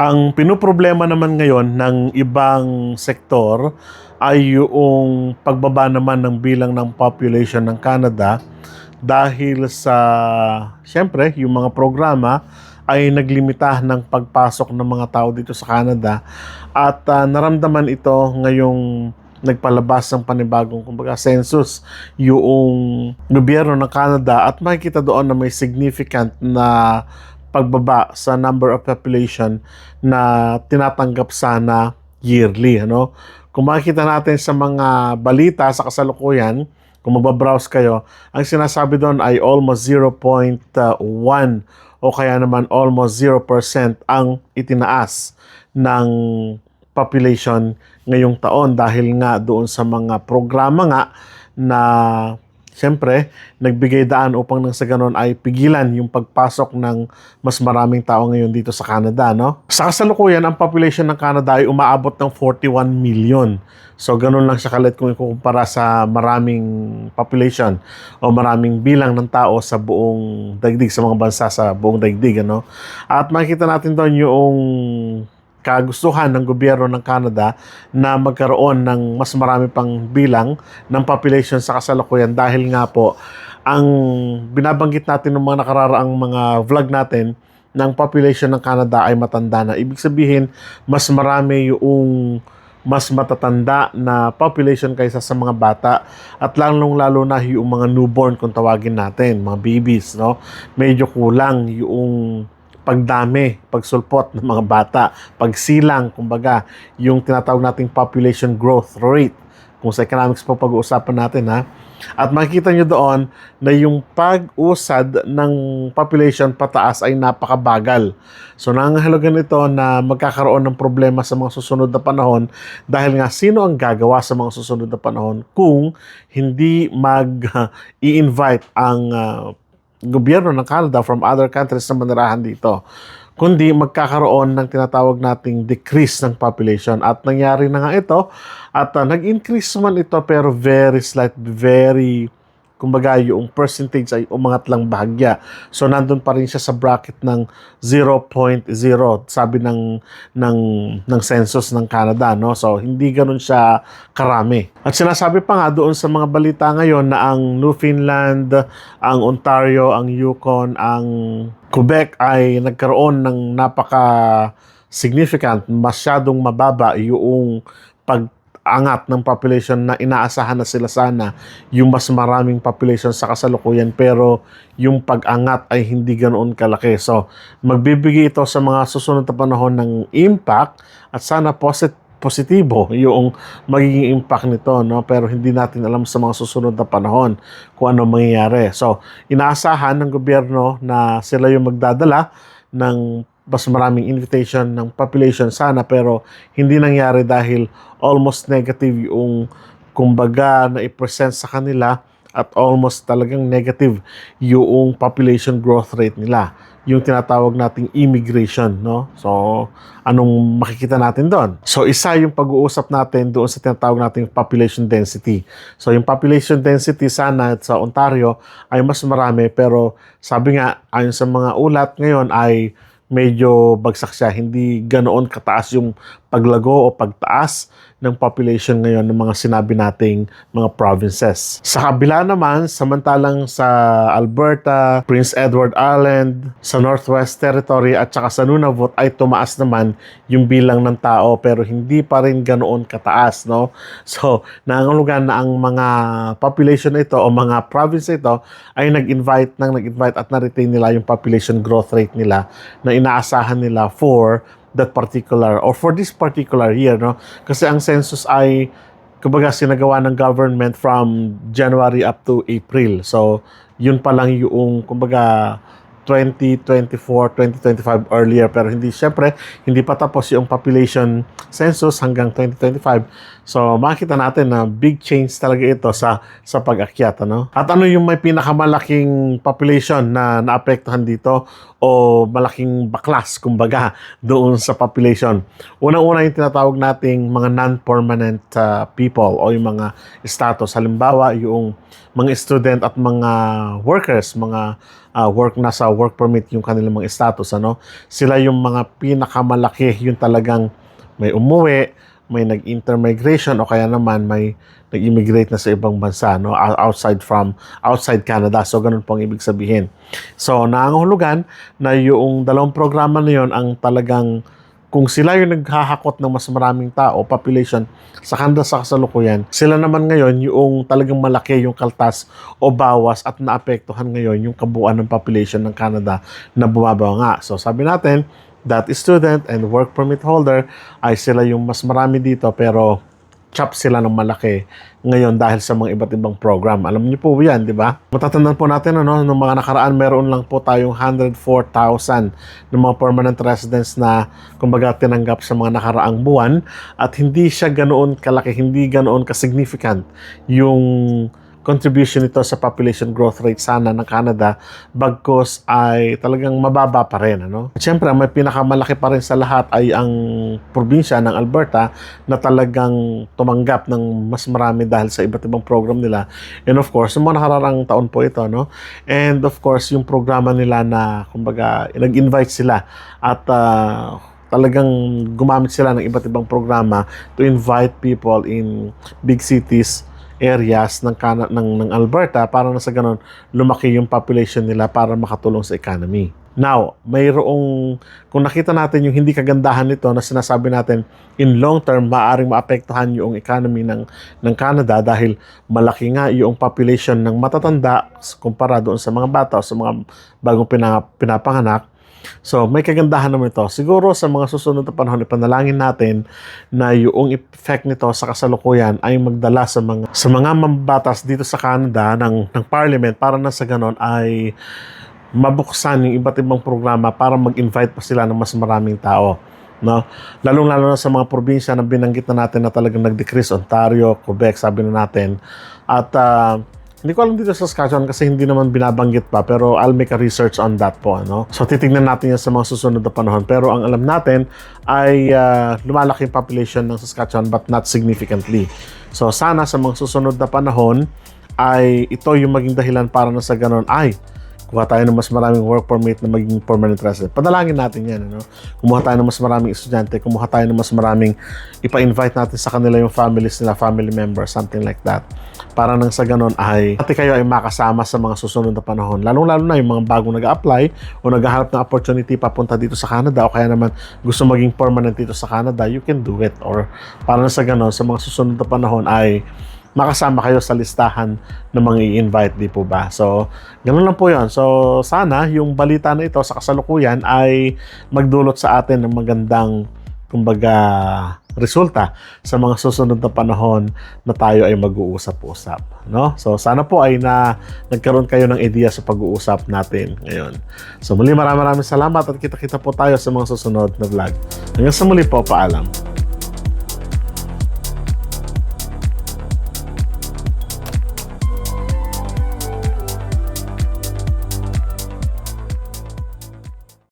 Ang pinoproblema naman ngayon ng ibang sektor ay yung pagbaba naman ng bilang ng population ng Canada dahil sa, siyempre, yung mga programa ay naglimita ng pagpasok ng mga tao dito sa Canada at naramdaman ito ngayong nagpalabas ng panibagong kumbaga census yung gobyerno ng Canada at makikita doon na may significant na pagbaba sa number of population na tinatanggap sana yearly, ano? Kung makikita natin sa mga balita sa kasalukuyan, kung mababrowse kayo, ang sinasabi doon ay almost 0.1 o kaya naman almost 0% ang itinaas ng population ngayong taon dahil nga doon sa mga programa nga na siyempre, nagbigay daan upang nang sa ganon ay pigilan yung pagpasok ng mas maraming tao ngayon dito sa Canada, no? Sa kasalukuyan, ang population ng Canada ay umaabot ng 41 million. So, ganun lang siya kalit kung ikukumpara sa maraming population o maraming bilang ng tao sa buong daigdig, sa mga bansa sa buong daigdig, ano? At makikita natin doon yung kagustuhan ng gobyerno ng Canada na magkaroon ng mas marami pang bilang ng population sa kasalukuyan dahil nga po ang binabanggit natin ng mga nakararaang mga vlog natin ng population ng Canada ay matanda na. Ibig sabihin, mas marami yung mas matatanda na population kaysa sa mga bata at lalong-lalo na yung mga newborn kung tawagin natin, mga babies, no? Medyo kulang yung pagdami, pagsulpot ng mga bata, pagsilang, kumbaga, yung tinatawag nating population growth rate. Kung sa economics po pag-uusapan natin, ha. At makikita nyo doon na yung pag-usad ng population pataas ay napakabagal. So nangangahulugan ito na magkakaroon ng problema sa mga susunod na panahon dahil nga sino ang gagawa sa mga susunod na panahon kung hindi mag-i-invite ang gobyerno ng Canada from other countries na manirahan dito, kundi magkakaroon ng tinatawag nating decrease ng population. At nangyari na nga ito at nag-increase man ito pero very slight, very, kumbaga yung percentage ay umangat lang bahagya. So nandun pa rin siya sa bracket ng 0.0 sabi ng census ng Canada, no? So hindi ganoon siya karami. At sinasabi pa nga doon sa mga balita ngayon na ang Newfoundland, ang Ontario, ang Yukon, ang Quebec ay nagkaroon ng napaka significant, masyadong mababa yung pag-angat ng population na inaasahan na sila sana yung mas maraming population sa kasalukuyan pero yung pag-angat ay hindi ganoon kalaki. So, magbibigay ito sa mga susunod na panahon ng impact at sana positibo yung magiging impact nito, no? Pero hindi natin alam sa mga susunod na panahon kung ano mangyayari. So, inaasahan ng gobyerno na sila yung magdadala ng mas maraming invitation ng population sana pero hindi nangyari dahil almost negative yung kumbaga na i-present sa kanila at almost talagang negative yung population growth rate nila, yung tinatawag nating immigration, no? So, anong makikita natin doon? So, isa yung pag-uusap natin doon sa tinatawag nating population density. So, yung population density sana sa Ontario ay mas marami pero sabi nga, ayon sa mga ulat ngayon ay medyo bagsak siya. Hindi ganoon kataas yung paglago o pagtaas ng population ngayon ng mga sinabi nating mga provinces. Sa kabila naman, samantalang sa Alberta, Prince Edward Island, sa Northwest Territory at saka sa Nunavut ay tumaas naman yung bilang ng tao pero hindi pa rin ganoon kataas, no? So, nangangulugan na ang mga population ito o mga province ito ay nag-invite at na-retain nila yung population growth rate nila na inaasahan nila for that particular or for this particular year, no? Kasi ang census ay kumbaga sinagawa ng government from January up to April. So, yun pa lang yung kumbaga 2024, 2025 earlier pero hindi, syempre, hindi pa tapos yung population census hanggang 2025. So makita natin na big change talaga ito sa pag-akyat, ano? At ano yung may pinakamalaking population na naapektuhan dito o malaking baklas kumbaga doon sa population? Unang-una yung tinatawag nating mga non-permanent people o yung mga status. Halimbawa, yung mga student at mga workers, mga nasa work permit yung kanilang mga status, ano? Sila yung mga pinakamalaki, yung talagang may umuwi, may nag-intermigration o kaya naman may nag-immigrate na sa ibang bansa, no, outside Canada. So ganun po ang ibig sabihin. So nangangahulugan na yung dalawang programa na yon ang talagang kung sila yung naghahakot ng mas maraming tao, population sa Canada sa kasalukuyan, sila naman ngayon yung talagang malaki yung kaltas o bawas at naapektuhan ngayon yung kabuuan ng population ng Canada na bumaba nga. So sabi natin, that student and work permit holder ay sila yung mas marami dito pero chop sila ng malaki ngayon dahil sa mga iba't ibang program. Alam niyo po yan, di ba? Matatandaan po natin, ano, nung mga nakaraan, meron lang po tayong 104,000 ng mga permanent residents na kumbaga tinanggap sa mga nakaraang buwan at hindi siya ganoon kalaki, hindi ganoon ka-significant yung contribution nito sa population growth rate sana ng Canada, bagkus ay talagang mababa pa rin, ano? At syempre, may pinakamalaki pa rin sa lahat ay ang probinsya ng Alberta na talagang tumanggap ng mas marami dahil sa iba't ibang program nila. And of course, yung mga nakararang taon po ito, no? And of course, yung programa nila na kumbaga nag-invite sila at talagang gumamit sila ng iba't ibang programa to invite people in big cities, areas ng Alberta para na sa ganun lumaki yung population nila para makatulong sa economy. Now, mayroong kung nakita natin yung hindi kagandahan nito na sinasabi natin in long term maaaring maapektuhan yung economy ng Canada dahil malaki nga yung population ng matatanda kumpara doon sa mga bata o sa mga bagong pinapanganak. So, may kagandahan naman ito. Siguro sa mga susunod na panahon, ipanalangin natin na yung effect nito sa kasalukuyan ay magdala sa mga mambatas dito sa Canada ng parliament para na sa ganon ay mabuksan yung iba't ibang programa para mag-invite pa sila ng mas maraming tao. No? Lalong-lalo na sa mga probinsya na binanggit na natin na talagang nag-decrease, Ontario, Quebec, sabi na natin. At hindi ko alam dito sa Saskatchewan kasi hindi naman binabanggit pa, pero I'll make a research on that po, ano? So titignan natin yan sa mga susunod na panahon. Pero ang alam natin ay lumalaki yung population ng Saskatchewan but not significantly. So sana sa mga susunod na panahon ay ito yung maging dahilan para na sa ganon ay kuha tayo ng mas maraming work permit na maging permanent resident. Padalangin natin yan, ano? Kumuha tayo ng mas maraming estudyante, kumuha tayo ng mas maraming, ipa-invite natin sa kanila yung families nila, family members, something like that. Para nang sa ganon ay pati kayo ay makasama sa mga susunod na panahon. Lalong-lalo na yung mga bagong nag-a-apply o naghahanap ng opportunity papunta dito sa Canada o kaya naman gusto maging permanent dito sa Canada, you can do it. Or para nang sa ganon, sa mga susunod na panahon ay makasama kayo sa listahan ng mga i-invite, di po ba? So, ganoon lang po yun. So, sana yung balita na ito sa kasalukuyan ay magdulot sa atin ng magandang, kumbaga, resulta sa mga susunod na panahon na tayo ay mag-uusap-usap, no? So, sana po ay nagkaroon kayo ng idea sa pag-uusap natin ngayon. So, muli maraming salamat at kita-kita po tayo sa mga susunod na vlog. Hanggang sa muli po, paalam.